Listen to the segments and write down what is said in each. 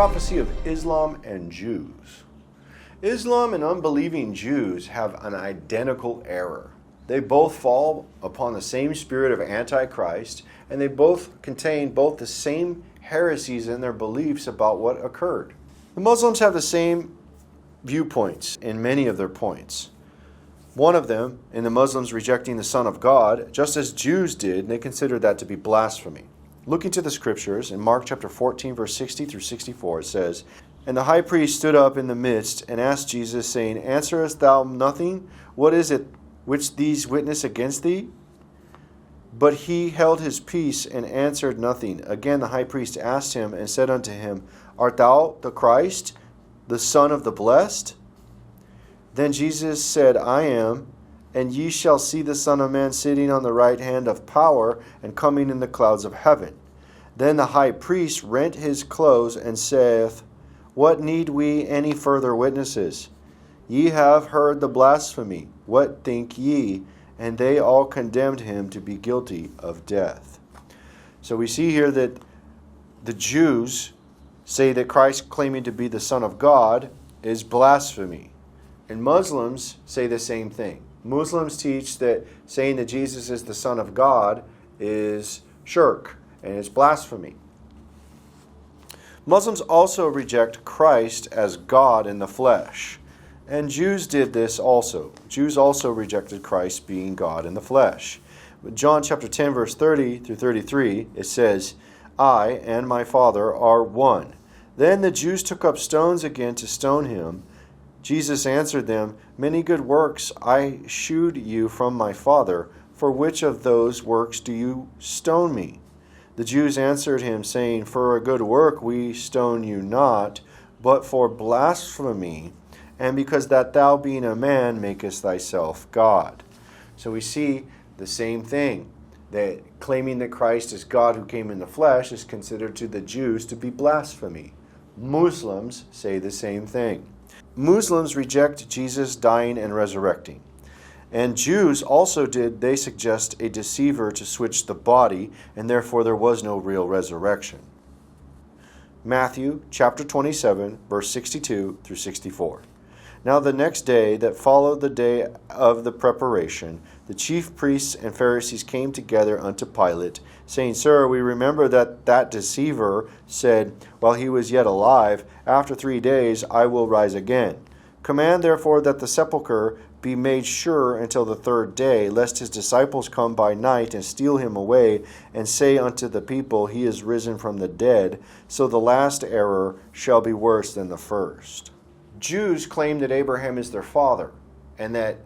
prophecy of Islam and Jews. Islam and unbelieving Jews have an identical error. They both fall upon the same spirit of Antichrist, and they both contain both the same heresies in their beliefs about what occurred. The Muslims have the same viewpoints in many of their points. One of them, in the Muslims rejecting the Son of God, just as Jews did, and they considered that to be blasphemy. Looking to the scriptures, in Mark chapter 14, verse 60 through 64, it says, "And the high priest stood up in the midst and asked Jesus, saying, Answerest thou nothing? What is it which these witness against thee? But he held his peace and answered nothing. Again the high priest asked him and said unto him, Art thou the Christ, the Son of the Blessed? Then Jesus said, I am. And ye shall see the Son of Man sitting on the right hand of power and coming in the clouds of heaven. Then the high priest rent his clothes and saith, What need we any further witnesses? Ye have heard the blasphemy. What think ye? And they all condemned him to be guilty of death." So we see here that the Jews say that Christ claiming to be the Son of God is blasphemy. And Muslims say the same thing. Muslims teach that saying that Jesus is the Son of God is shirk and is blasphemy. Muslims also reject Christ as God in the flesh. And Jews did this also. Jews also rejected Christ being God in the flesh. John chapter 10, verse 30 through 33, it says, I and my Father are one. Then the Jews took up stones again to stone him. Jesus answered them, Many good works I shewed you from my Father. For which of those works do you stone me? The Jews answered him, saying, For a good work we stone you not, but for blasphemy, and because that thou being a man makest thyself God. So we see the same thing, that claiming that Christ is God who came in the flesh is considered to the Jews to be blasphemy. Muslims say the same thing. Muslims reject Jesus dying and resurrecting. And Jews also did, they suggest a deceiver to switch the body, and therefore there was no real resurrection. Matthew chapter 27, verse 62 through 64. Now the next day that followed the day of the preparation, the chief priests and Pharisees came together unto Pilate, saying, Sir, we remember that deceiver said, while he was yet alive, After 3 days I will rise again. Command therefore that the sepulchre be made sure until the 3rd day, lest his disciples come by night and steal him away, and say unto the people, He is risen from the dead, so the last error shall be worse than the first. Jews claim that Abraham is their father, and that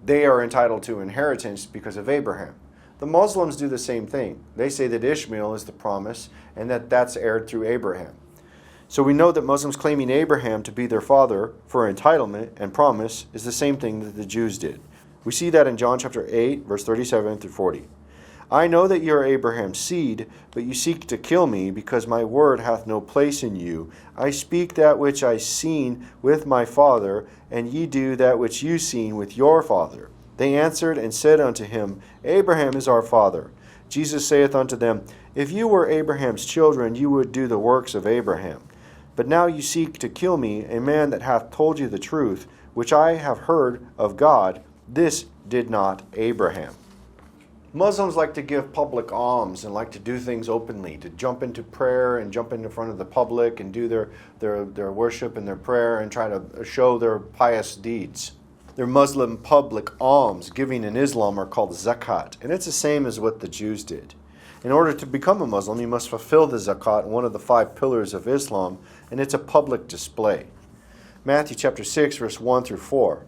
they are entitled to inheritance because of Abraham. The Muslims do the same thing. They say that Ishmael is the promise, and that that's heired through Abraham. So we know that Muslims claiming Abraham to be their father for entitlement and promise is the same thing that the Jews did. We see that in John chapter 8, verse 37 through 40. I know that ye are Abraham's seed, but you seek to kill me, because my word hath no place in you. I speak that which I seen with my father, and ye do that which you seen with your father. They answered and said unto him, Abraham is our father. Jesus saith unto them, If you were Abraham's children, you would do the works of Abraham. But now you seek to kill me, a man that hath told you the truth, which I have heard of God. This did not Abraham. Muslims like to give public alms and like to do things openly, to jump into prayer and jump in front of the public and do their worship and their prayer and try to show their pious deeds. Their Muslim public alms giving in Islam are called zakat, and it's the same as what the Jews did. In order to become a Muslim, you must fulfill the zakat, one of the 5 pillars of Islam, and it's a public display. Matthew chapter 6, verse 1 through 4.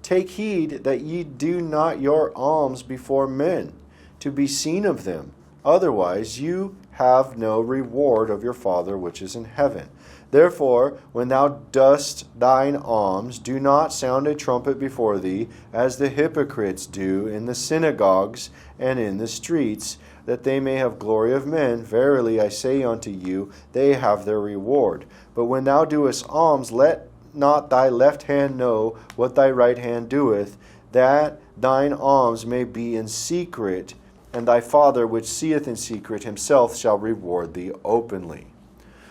Take heed that ye do not your alms before men, to be seen of them. Otherwise you have no reward of your Father which is in heaven. Therefore, when thou dost thine alms, do not sound a trumpet before thee, as the hypocrites do in the synagogues and in the streets, that they may have glory of men. Verily I say unto you, they have their reward. But when thou doest alms, let not thy left hand know what thy right hand doeth, that thine alms may be in secret, and thy Father which seeth in secret himself shall reward thee openly.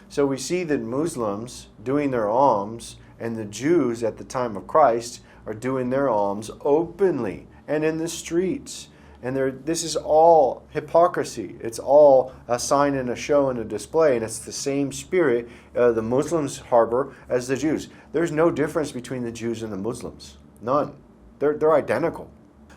So we see that Muslims doing their alms and the Jews at the time of Christ are doing their alms openly and in the streets. And this is all hypocrisy. It's all a sign and a show and a display. And it's the same spirit the Muslims harbor as the Jews. There's no difference between the Jews and the Muslims. None. They're identical.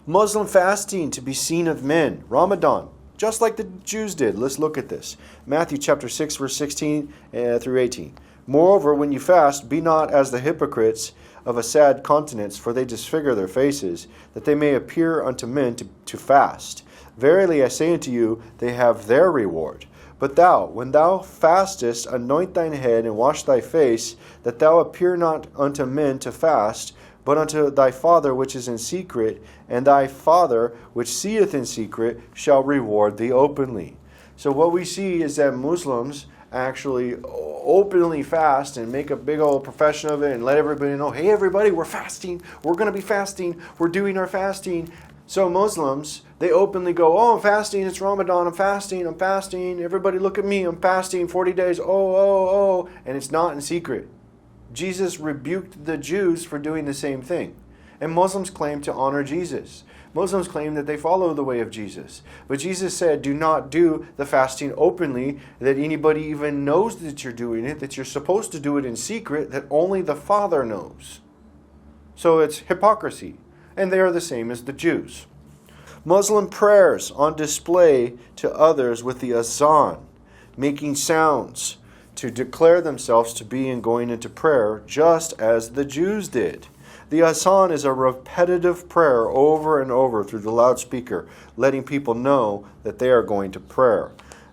Muslim fasting to be seen of men. Ramadan. Just like the Jews did. Let's look at this. Matthew chapter 6, verse 16 through 18. Moreover, when you fast, be not as the hypocrites of a sad countenance, for they disfigure their faces, that they may appear unto men to fast. Verily I say unto you, they have their reward. But thou, when thou fastest, anoint thine head and wash thy face, that thou appear not unto men to fast, but unto thy Father which is in secret, and thy Father which seeth in secret shall reward thee openly. So what we see is that Muslims actually openly fast and make a big old profession of it and let everybody know, hey everybody, we're fasting, we're going to be fasting, we're doing our fasting. So Muslims, they openly go, oh, I'm fasting, it's Ramadan, I'm fasting, everybody look at me, I'm fasting 40 days, oh, and it's not in secret. Jesus rebuked the Jews for doing the same thing. And Muslims claim to honor Jesus. Muslims claim that they follow the way of Jesus. But Jesus said, do not do the fasting openly, that anybody even knows that you're doing it, that you're supposed to do it in secret, that only the Father knows. So it's hypocrisy. And they are the same as the Jews. Muslim prayers on display to others with the azan, making sounds to declare themselves to be and going into prayer, just as the Jews did. The azan is a repetitive prayer over and over through the loudspeaker, letting people know that they are going to prayer.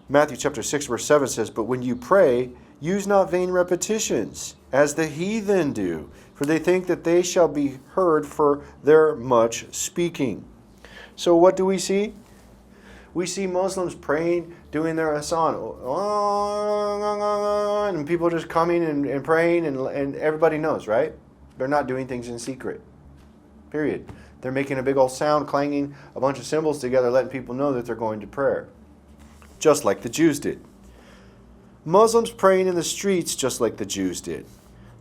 Matthew chapter 6, verse 7 says, but when you pray, use not vain repetitions, as the heathen do, for they think that they shall be heard for their much speaking. So what do we see? We see Muslims praying, doing their azan, and people just coming and praying, and everybody knows, right? They're not doing things in secret. Period. They're making a big old sound, clanging a bunch of cymbals together, letting people know that they're going to prayer. Just like the Jews did. Muslims praying in the streets just like the Jews did.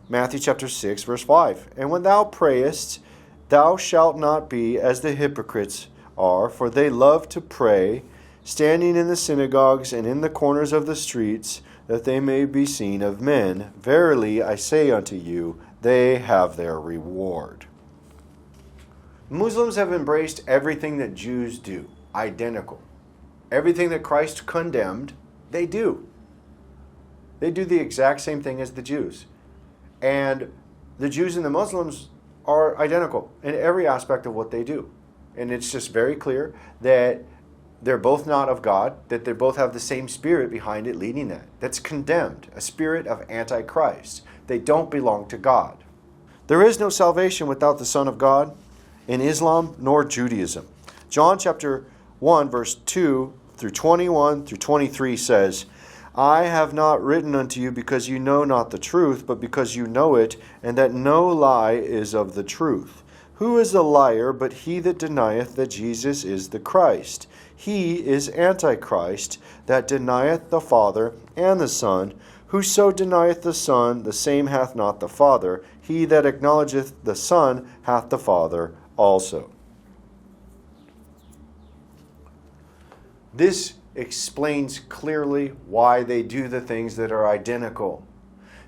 Matthew chapter 6, verse 5. And when thou prayest, thou shalt not be as the hypocrites are, for they love to pray, standing in the synagogues and in the corners of the streets, that they may be seen of men. Verily I say unto you, they have their reward. Muslims have embraced everything that Jews do, identical. Everything that Christ condemned, they do. They do the exact same thing as the Jews. And the Jews and the Muslims are identical in every aspect of what they do. And it's just very clear that they're both not of God, that they both have the same spirit behind it leading that. That's condemned, a spirit of Antichrist. They don't belong to God. There is no salvation without the Son of God in Islam nor Judaism. John chapter 1, verse 2 through 21 through 23 says, I have not written unto you because you know not the truth, but because you know it, and that no lie is of the truth. Who is a liar but he that denieth that Jesus is the Christ? He is Antichrist, that denieth the Father and the Son. Whoso denieth the Son, the same hath not the Father. He that acknowledgeth the Son hath the Father also. This explains clearly why they do the things that are identical.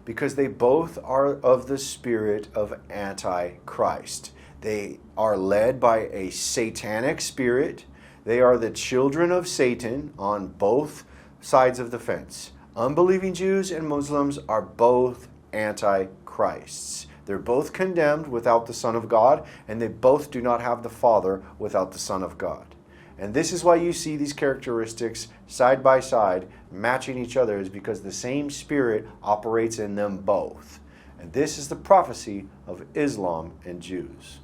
Because they both are of the spirit of Antichrist. They are led by a satanic spirit. They are the children of Satan on both sides of the fence. Unbelieving Jews and Muslims are both antichrists. They're both condemned without the Son of God, and they both do not have the Father without the Son of God. And this is why you see these characteristics side by side matching each other, is because the same spirit operates in them both. And this is the prophecy of Islam and Jews.